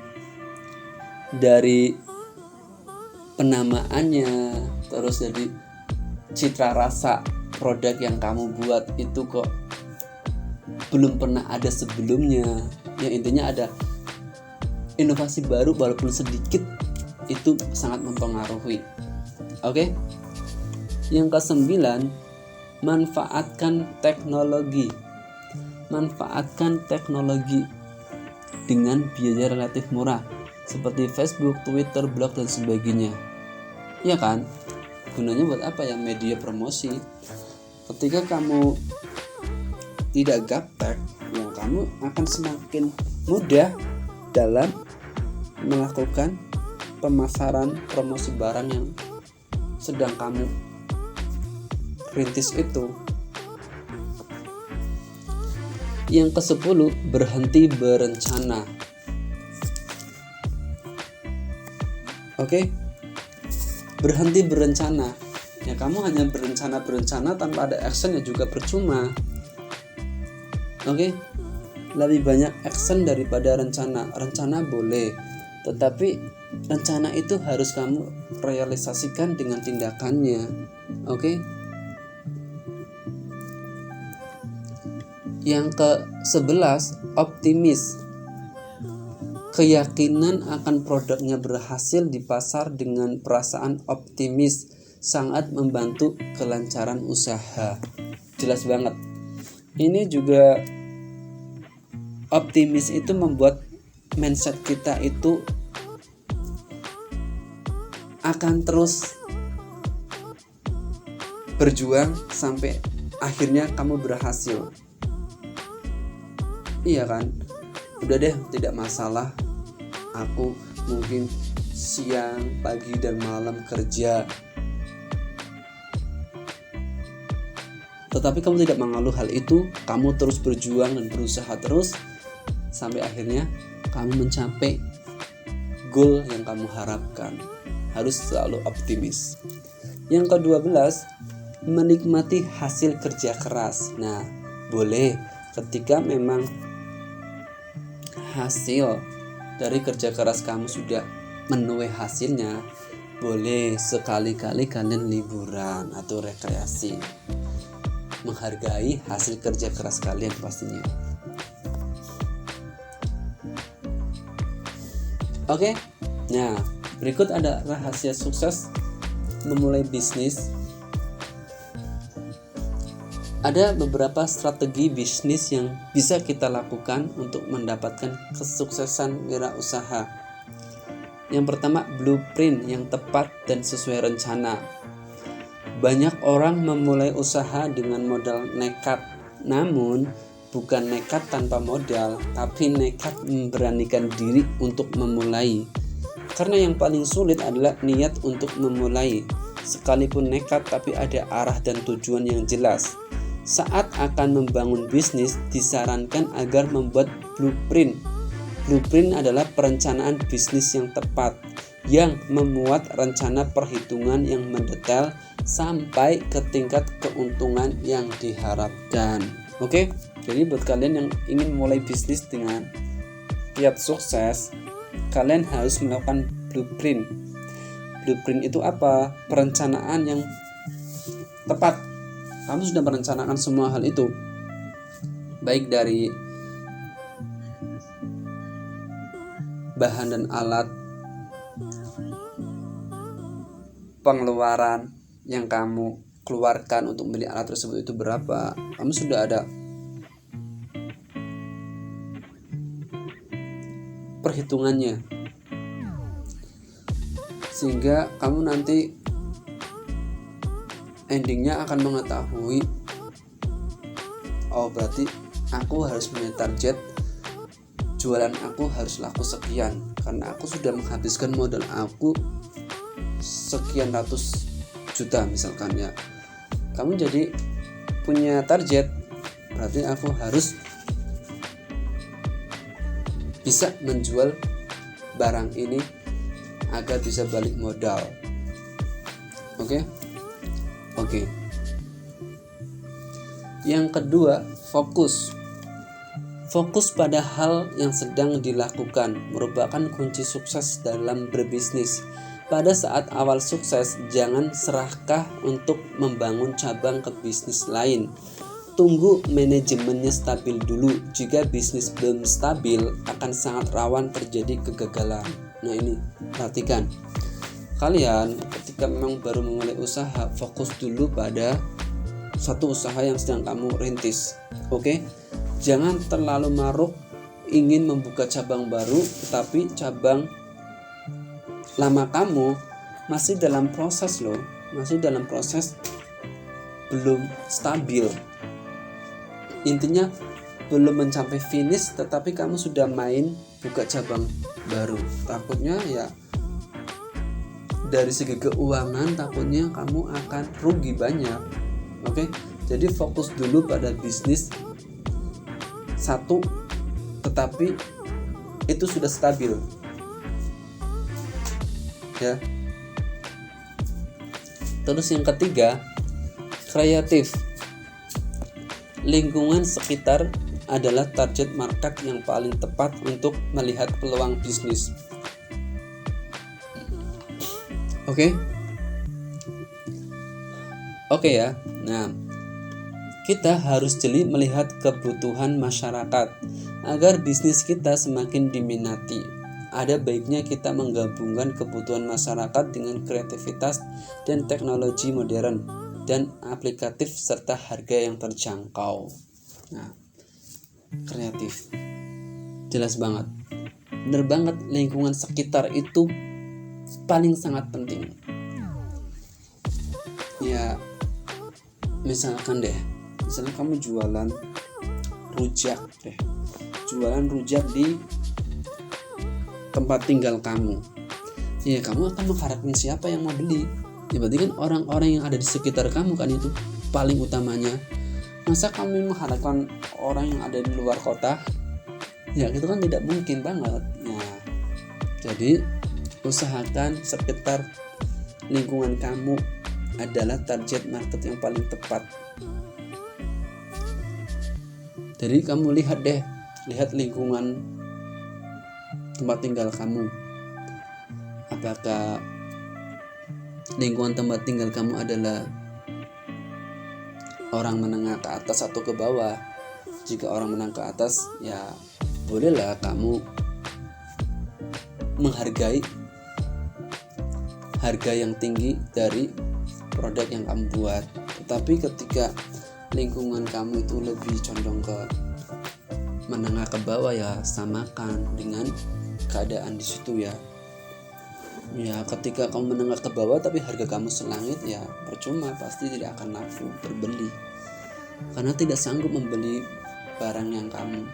dari penamaannya, terus dari citra rasa produk yang kamu buat itu kok belum pernah ada sebelumnya. Ya intinya ada inovasi baru walaupun sedikit, itu sangat mempengaruhi. Oke. Yang kesembilan, manfaatkan teknologi. Manfaatkan teknologi dengan biaya relatif murah seperti Facebook, Twitter, blog dan sebagainya. Ya kan? Gunanya buat apa ya media promosi? Ketika kamu tidak gaptek, ya kamu akan semakin mudah dalam melakukan pemasaran promosi barang yang sedang kamu rintis itu. Yang ke-10, berhenti berencana. Oke? Berhenti berencana. Ya kamu hanya berencana tanpa ada action ya juga percuma. Oke? Lebih banyak action daripada rencana. Rencana boleh, tetapi rencana itu harus kamu realisasikan dengan tindakannya. Oke? Yang ke-11, optimis. Keyakinan akan produknya berhasil di pasar dengan perasaan optimis sangat membantu kelancaran usaha. Jelas banget. Ini juga optimis itu membuat mindset kita itu akan terus berjuang sampai akhirnya kamu berhasil. Iya kan? Udah deh, tidak masalah. Aku mungkin siang, pagi, dan malam kerja, tetapi kamu tidak mengeluh hal itu. Kamu terus berjuang dan berusaha terus sampai akhirnya kamu mencapai goal yang kamu harapkan. Harus selalu optimis. Yang ke-12, menikmati hasil kerja keras. Nah, boleh ketika memang hasil dari kerja keras kamu sudah menuai hasilnya, boleh sekali-kali kalian liburan atau rekreasi, menghargai hasil kerja keras kalian pastinya. Oke, nah berikut ada rahasia sukses memulai bisnis. Ada beberapa strategi bisnis yang bisa kita lakukan untuk mendapatkan kesuksesan wirausaha. Yang pertama, blueprint yang tepat dan sesuai rencana. Banyak orang memulai usaha dengan modal nekat, namun bukan nekat tanpa modal, tapi nekat memberanikan diri untuk memulai. Karena yang paling sulit adalah niat untuk memulai. Sekalipun nekat tapi ada arah dan tujuan yang jelas. Saat akan membangun bisnis, disarankan agar membuat blueprint. Blueprint adalah perencanaan bisnis yang tepat, yang memuat rencana perhitungan yang mendetail sampai ke tingkat keuntungan yang diharapkan. Oke, jadi buat kalian yang ingin mulai bisnis dengan kiat sukses, kalian harus melakukan blueprint. Blueprint itu apa? Perencanaan yang tepat. Kamu sudah merencanakan semua hal itu, baik dari bahan dan alat, pengeluaran yang kamu keluarkan untuk membeli alat tersebut itu berapa. Kamu sudah ada perhitungannya, sehingga kamu nanti endingnya akan mengetahui, oh berarti aku harus punya target jualan, aku harus laku sekian karena aku sudah menghabiskan modal aku sekian ratus juta misalkan ya. Kamu jadi punya target, berarti aku harus bisa menjual barang ini agar bisa balik modal. Oke. Yang kedua, fokus. Fokus pada hal yang sedang dilakukan merupakan kunci sukses dalam berbisnis. Pada saat awal sukses, jangan serakah untuk membangun cabang ke bisnis lain. Tunggu manajemennya stabil dulu. Jika bisnis belum stabil, akan sangat rawan terjadi kegagalan. Nah ini, perhatikan. Kalian ketika memang baru memulai usaha, fokus dulu pada satu usaha yang sedang kamu rintis. Oke? Jangan terlalu maruk ingin membuka cabang baru, tetapi cabang lama kamu masih dalam proses loh, masih dalam proses, belum stabil. Intinya belum mencapai finish, tetapi kamu sudah main buka cabang baru. Takutnya ya dari segi keuangan, takutnya kamu akan rugi banyak. Oke, jadi fokus dulu pada bisnis satu, tetapi itu sudah stabil ya. Terus yang ketiga, kreatif. Lingkungan sekitar adalah target market yang paling tepat untuk melihat peluang bisnis. Oke ya. Nah, kita harus jeli melihat kebutuhan masyarakat agar bisnis kita semakin diminati. Ada baiknya kita menggabungkan kebutuhan masyarakat dengan kreativitas dan teknologi modern dan aplikatif serta harga yang terjangkau. Nah, kreatif jelas banget, bener banget. Lingkungan sekitar itu paling sangat penting ya. Misalnya kamu jualan rujak di tempat tinggal kamu, ya kamu akan mengharapkan siapa yang mau beli? Ya berarti kan orang-orang yang ada di sekitar kamu kan, itu paling utamanya. Masa kamu mengharapkan orang yang ada di luar kota? Ya itu kan tidak mungkin banget. Nah, jadi usahakan sekitar lingkungan kamu adalah target market yang paling tepat. Jadi kamu lihat lingkungan tempat tinggal kamu. Apakah lingkungan tempat tinggal kamu adalah orang menengah ke atas atau ke bawah? Jika orang menengah ke atas, ya bolehlah kamu menghargai harga yang tinggi dari produk yang kamu buat. Tetapi ketika lingkungan kamu itu lebih condong ke menengah ke bawah, ya samakan dengan keadaan di situ ya. Ya ketika kamu menengah ke bawah tapi harga kamu selangit, ya percuma, pasti tidak akan laku terbeli karena tidak sanggup membeli barang yang kamu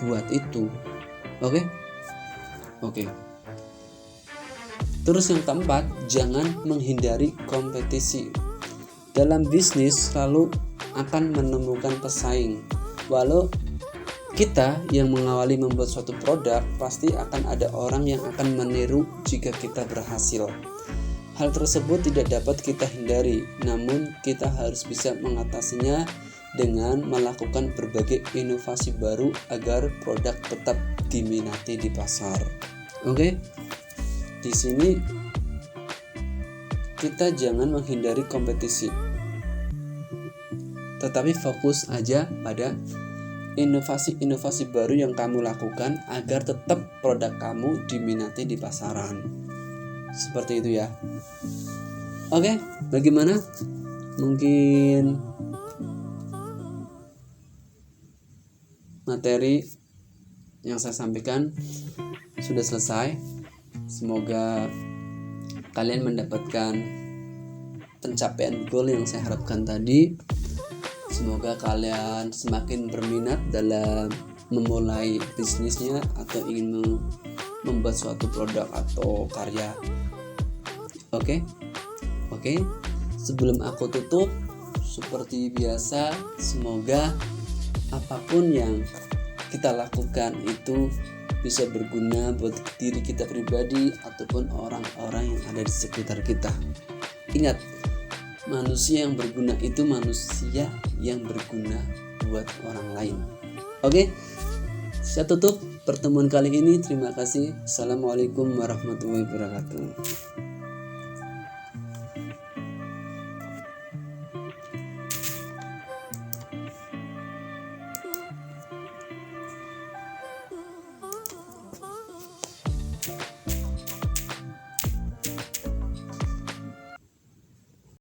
buat itu. Oke. Terus yang keempat, jangan menghindari kompetisi. Dalam bisnis selalu akan menemukan pesaing. Walau kita yang mengawali membuat suatu produk, pasti akan ada orang yang akan meniru jika kita berhasil. Hal tersebut tidak dapat kita hindari, namun kita harus bisa mengatasinya dengan melakukan berbagai inovasi baru agar produk tetap diminati di pasar. Di sini kita jangan menghindari kompetisi, tetapi fokus aja pada inovasi-inovasi baru yang kamu lakukan agar tetap produk kamu diminati di pasaran. Seperti itu ya. Bagaimana? Mungkin materi yang saya sampaikan sudah selesai. Semoga kalian mendapatkan pencapaian goal yang saya harapkan tadi. Semoga kalian semakin berminat dalam memulai bisnisnya atau ingin membuat suatu produk atau karya. Oke. Sebelum aku tutup, seperti biasa, semoga apapun yang kita lakukan itu bisa berguna buat diri kita pribadi ataupun orang-orang yang ada di sekitar kita. Ingat, manusia yang berguna itu manusia yang berguna buat orang lain. Saya tutup pertemuan kali ini. Terima kasih. Assalamualaikum warahmatullahi wabarakatuh.